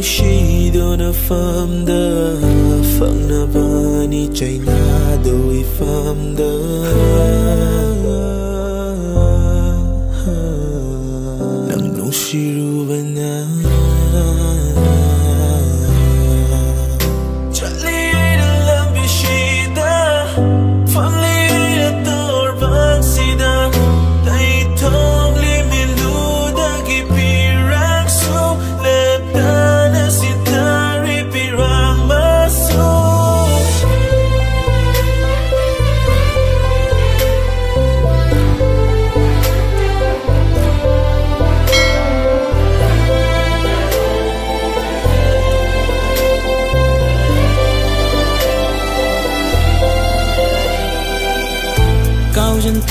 nungsido na famda Fangnabani chaynado ifamda Nang nungsiruban na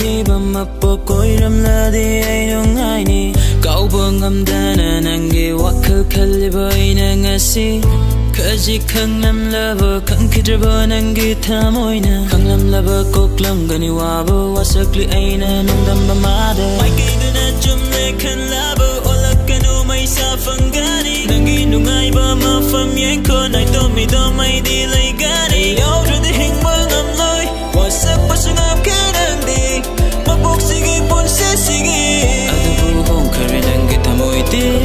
Thiba mapo koiram ladi ay nung ay ni Kauba ngamdana nangi wakal kaliba ina ngasi Kaji kanglam laba kangkidraba nangi tamoy na Kanglam laba koklam gani waba wasakli ay na nung damba mada May kaida na jumle kan laba olak kanu may safang gani Nangi nungay ba mafam yang ko Nay tomi do may dilay gani Ayaw rada hingma ngamloy wasak pasungap ka nang di Sige pun sige Ada buhong karinang kita mo iti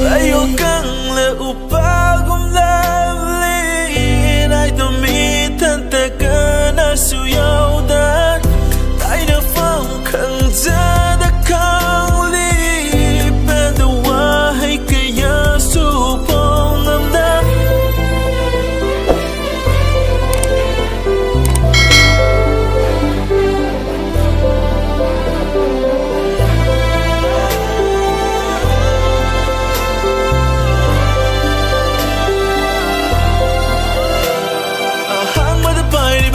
Ayaw kang laupagong lalin Ay dumitan taga na suyaw dan Tayo na fang kang zada kang li Padawahay kaya supong amdan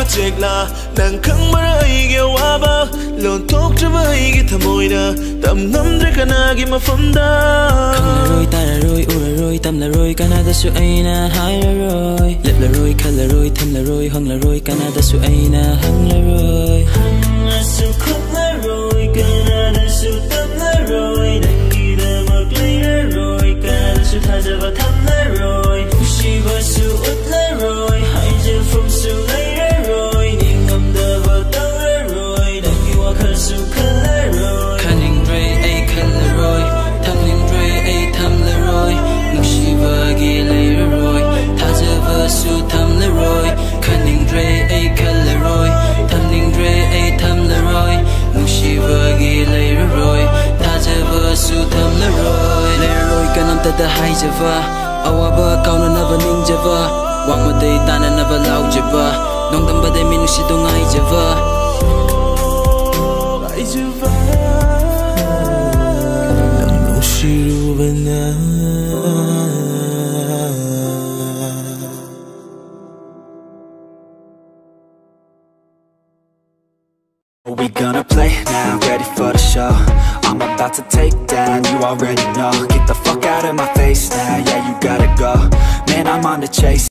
Chekla nang khang marai ge waba lon tok trai ge thamoina tam nam dre kana ge mafamda khang roi ta roi ura roi tam la roi kana da su aina hai la roi let la roi khal la roi tham la roi hang la roi kana da su aina hang la roi hang la su khop la roi kana da su tam la roi dang gi da mak lai la roi kana da su tha ja va tham la roi shi va su ut la roi hai je from su lai Kaning Dre ay Kalaroy Tamling Dre ay Tamlaroy Nungshiba Gilay Roy Tajava Su Tamlaroy Kaning Dre ay Kalaroy Tamling Dre ay Tamlaroy Nungshiba Gilay Roy Tajava Su Tamlaroy Leroy kanam tada hai java Awaba kauna nava ningjava Wangmaday tana nava lau java Nongdam baday minushido ngay java We gonna play now, ready for the show. I'm about to take down, you already know. Get the fuck out of my face now, yeah you gotta go. Man, I'm on the chase.